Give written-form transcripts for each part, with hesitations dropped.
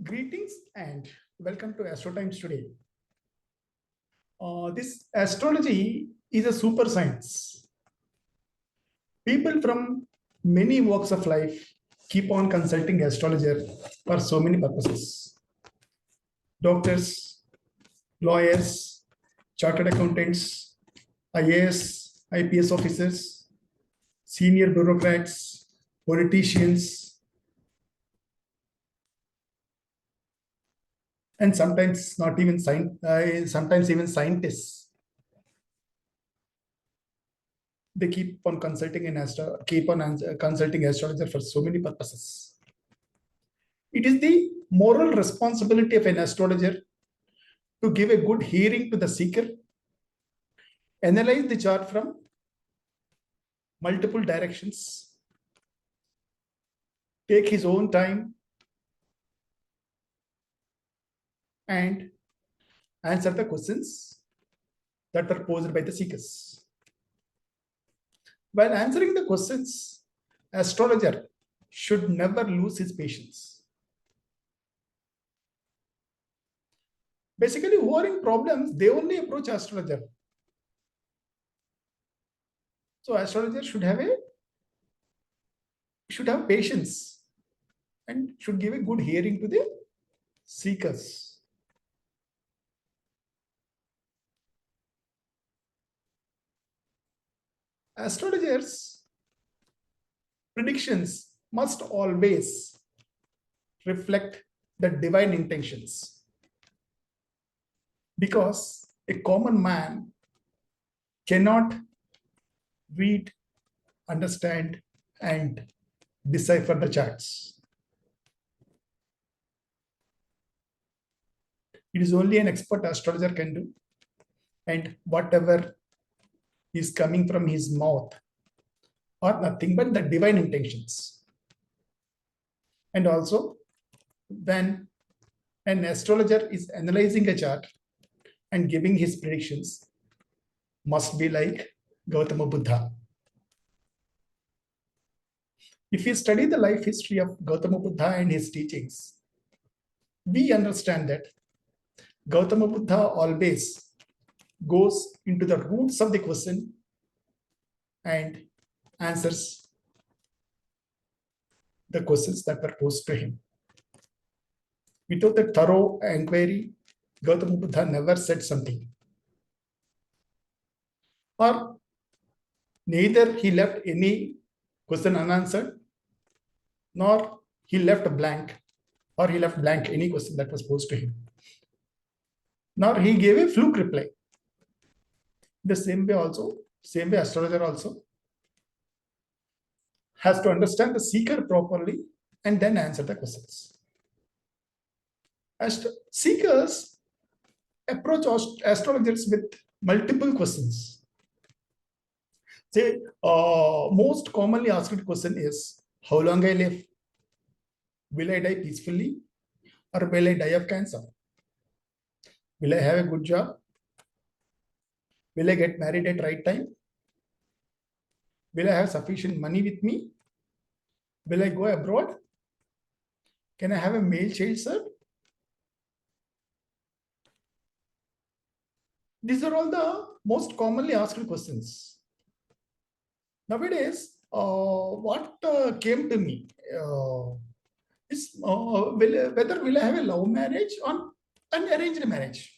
Greetings and welcome to Astro Times today. This astrology is a super science. People from many walks of life keep on consulting astrologer for so many purposes. Doctors, lawyers, chartered accountants, IAS, IPS officers, senior bureaucrats, politicians, and sometimes even scientists. They keep on consulting astrologer for so many purposes. It is the moral responsibility of an astrologer to give a good hearing to the seeker, analyze the chart from multiple directions, take his own time, and answer the questions that are posed by the seekers. While answering the questions, astrologer should never lose his patience. Basically, who are in problems, they only approach astrologer. So astrologer should have patience and should give a good hearing to the seekers. Astrologers' predictions must always reflect the divine intentions, because a common man cannot read, understand, and decipher the charts. It is only an expert astrologer can do, and whatever is coming from his mouth are nothing but the divine intentions. And also, when an astrologer is analyzing a chart and giving his predictions, must be like Gautama Buddha. If we study the life history of Gautama Buddha and his teachings, we understand that Gautama Buddha always goes into the roots of the question and answers the questions that were posed to him. Without a thorough inquiry, Gautama Buddha never said something. Or neither he left any question unanswered, nor he left blank any question that was posed to him. Nor he gave a fluke reply. The same way astrologer also has to understand the seeker properly and then answer the questions. Seekers approach astrologers with multiple questions. Say, most commonly asked question is, how long I live? Will I die peacefully? Or will I die of cancer? Will I have a good job? Will I get married at right time? Will I have sufficient money with me? Will I go abroad? Can I have a male child, sir? These are all the most commonly asked questions. Nowadays, what came to me is whether will I have a love marriage or an arranged marriage.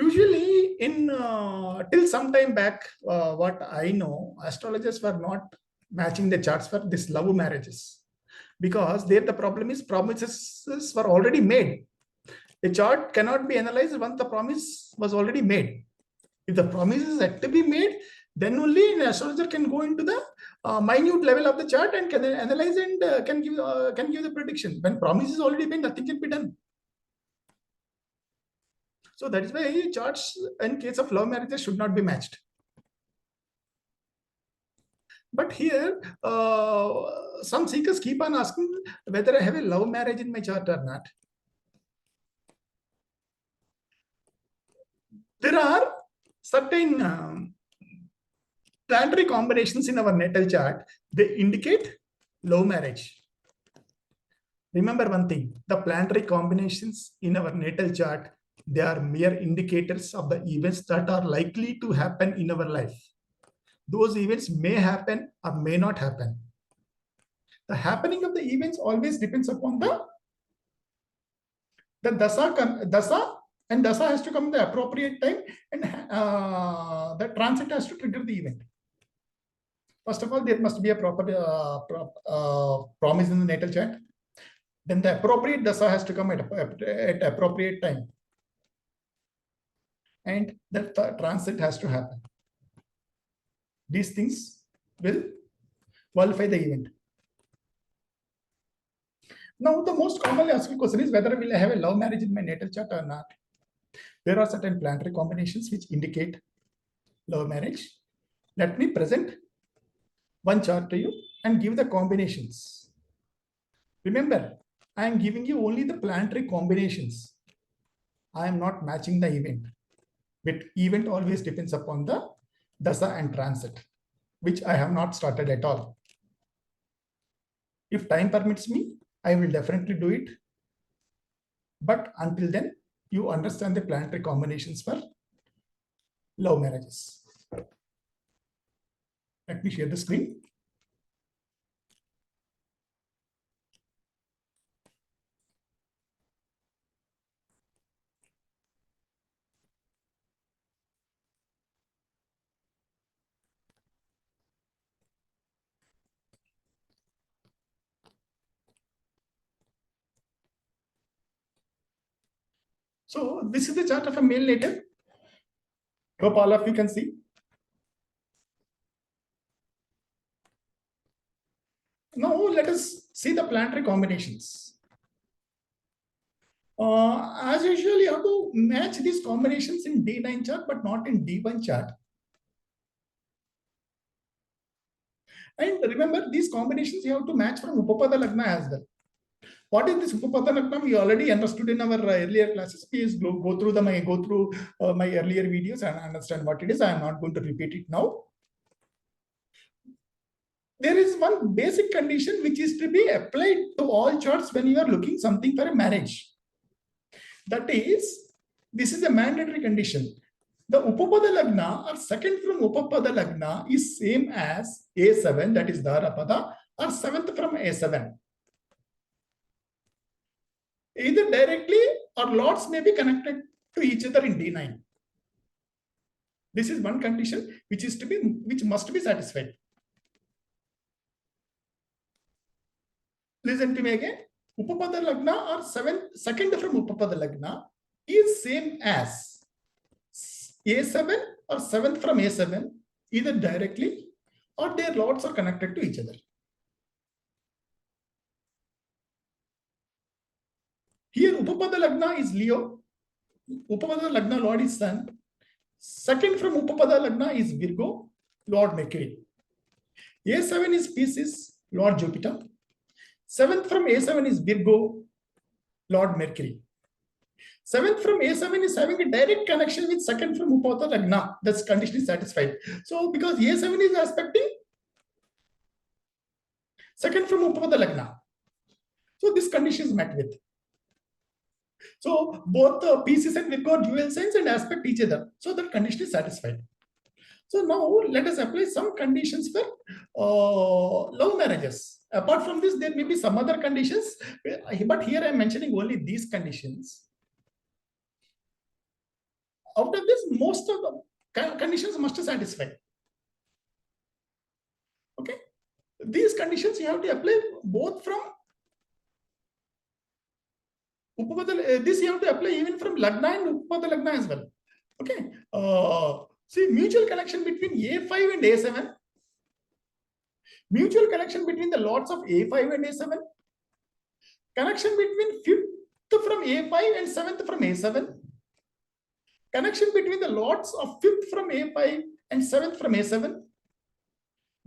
Usually, in till some time back, what I know, astrologers were not matching the charts for this love marriages, because there the problem is promises were already made. A chart cannot be analyzed once the promise was already made. If the promise is yet to be made, then only an astrologer can go into the minute level of the chart and can analyze and can give the prediction. When promise is already made, nothing can be done. So that is why charts in case of love marriages should not be matched. But here, some seekers keep on asking whether I have a love marriage in my chart or not. There are certain planetary combinations in our natal chart. They indicate love marriage. Remember one thing, the planetary combinations in our natal chart, they are mere indicators of the events that are likely to happen in our life. Those events may happen or may not happen. The happening of the events always depends upon the dasa, and dasa has to come at the appropriate time, and the transit has to trigger the event. First of all, there must be a proper promise in the natal chart. Then the appropriate dasa has to come at appropriate time, and the transit has to happen. These things will qualify the event. Now, the most commonly asked question is whether will I have a love marriage in my natal chart or not. There are certain planetary combinations which indicate love marriage. Let me present one chart to you and give the combinations. Remember, I am giving you only the planetary combinations. I am not matching the event. But event always depends upon the dasa and transit, which I have not started at all. If time permits me, I will definitely do it. But until then, you understand the planetary combinations for love marriages. Let me share the screen. So this is the chart of a male native. Hope all of you can see. Now let us see the planetary combinations. As usual, you have to match these combinations in D9 chart, but not in D1 chart. And remember, these combinations you have to match from Upapada Lagna as well. What is this Upapada Lagna? We already understood in our earlier classes. Please go through my earlier videos and understand what it is. I am not going to repeat it now. There is one basic condition which is to be applied to all charts when you are looking something for a marriage. That is, this is a mandatory condition. The Upapada Lagna or second from Upapada Lagna is same as A7, that is Dharapada, or seventh from A7. Either directly or lots may be connected to each other in D9. This is one condition which must be satisfied. Listen to me again. Upapada Lagna or second from Upapada Lagna is same as A7 or 7th from A7, either directly or their lots are connected to each other. Here Upapada Lagna is Leo, Upapada Lagna Lord is Sun, second from Upapada Lagna is Virgo, Lord Mercury. A7 is Pisces, Lord Jupiter. 7th from A7 is Virgo, Lord Mercury. 7th from A7 is having a direct connection with second from Upapada Lagna. This condition is satisfied. So because A7 is aspecting second from Upapada Lagna. So this condition is met with. So both Pisces and Virgo are dual signs and aspect each other. So that condition is satisfied. So now let us apply some conditions for love marriages. Apart from this, there may be some other conditions, but here I am mentioning only these conditions. Out of this, most of the conditions must satisfy. Okay, these conditions you have to apply both from Upapada. This you have to apply even from Lagna and Upapada Lagna as well. Okay, see mutual connection between A5 and A7. Mutual connection between the lots of A5 and A7. Connection between 5th from A5 and 7th from A7. Connection between the lots of 5th from A5 and 7th from A7.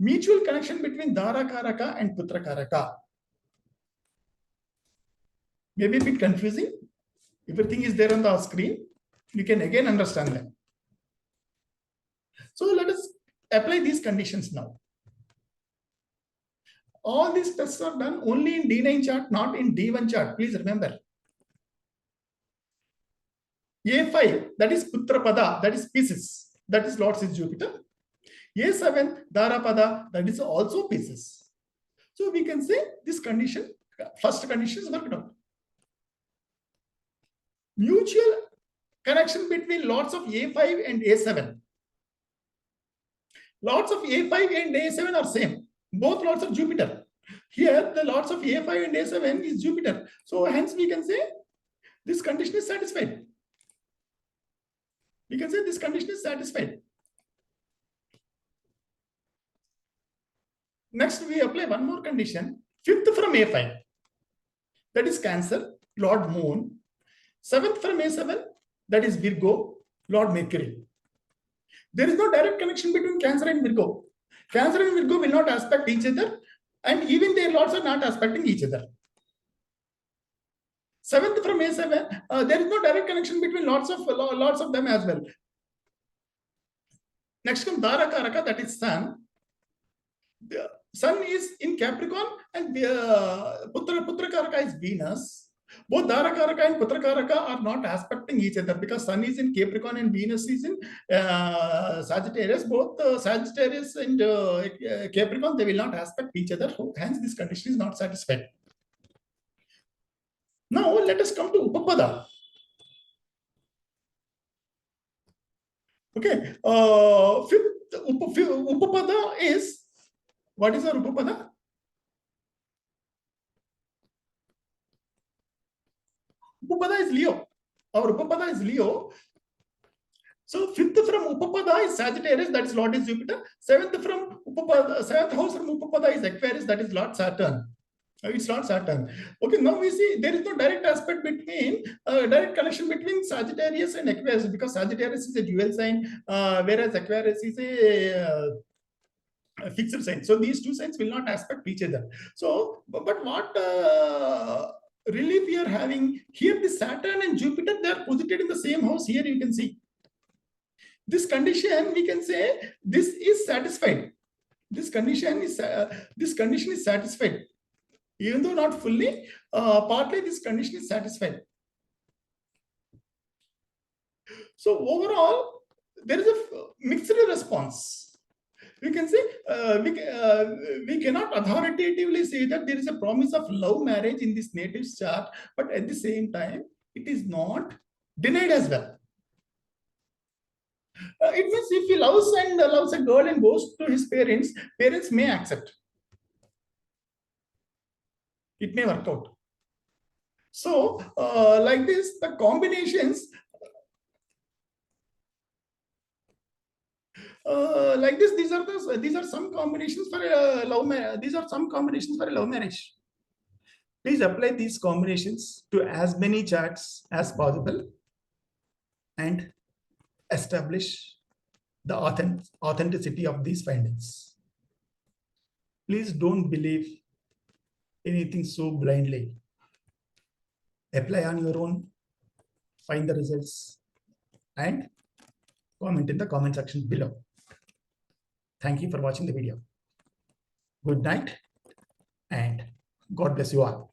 Mutual connection between Dara Karaka and Putra Karaka. Maybe a bit confusing. Everything is there on the screen. You can again understand them. So let us apply these conditions now. all these tests are done only in D9 chart, not in D1 chart. Please remember. A5, that is Putrapada, that is pieces. That is Lord's is Jupiter. A7, Dharapada, that is also pieces. So we can say this condition, first condition is worked out. Mutual connection between Lords of A5 and A7. Lords of A5 and A7 are same. Both Lords of Jupiter. Here, the Lords of A5 and A7 is Jupiter. So hence we can say this condition is satisfied. We can say this condition is satisfied. Next, we apply one more condition. Fifth from A5. That is Cancer, Lord Moon. Seventh from A7. That is Virgo, Lord Mercury. There is no direct connection between Cancer and Virgo. Cancer and Virgo will not aspect each other, and even their lords are not aspecting each other. Seventh from A7, there is no direct connection between lots of them as well. Next comes Dhara Karaka, that is Sun. The Sun is in Capricorn, and Putra Karaka is Venus. Both Dhara Karaka and Putra Karaka are not aspecting each other because Sun is in Capricorn and Venus is in Sagittarius. Both Sagittarius and Capricorn, they will not aspect each other. Hence, this condition is not satisfied. Now, let us come to Upapada. Okay. Fifth Upapada is, what is our Upapada? Upapada is Leo. Our Upapada is Leo. So fifth from Upapada is Sagittarius, that is Lord is Jupiter. Seventh from Upapada, seventh house from Upapada is Aquarius, that is Lord Saturn. It's not Saturn. Okay, now we see there is no direct aspect between, direct connection between Sagittarius and Aquarius because Sagittarius is a dual sign, whereas Aquarius is a fixed sign. So these two signs will not aspect each other. So, but what relief we are having here, the Saturn and Jupiter, they are posited in the same house. Here you can see this condition. We can say this is satisfied. This condition is satisfied. Even though not fully, partly this condition is satisfied. So overall, there is a mixed response. We can say we cannot authoritatively say that there is a promise of love marriage in this native chart, but at the same time, it is not denied as well. It means if he loves a girl and goes to his parents, parents may accept. It may work out. So, like this, the combinations like this. These are some combinations for a love marriage. These are some combinations for a love marriage. Please apply these combinations to as many charts as possible and establish the authenticity of these findings. Please don't believe anything so blindly. Apply on your own, find the results, and comment in the comment section below. Thank you for watching the video. Good night, and God bless you all.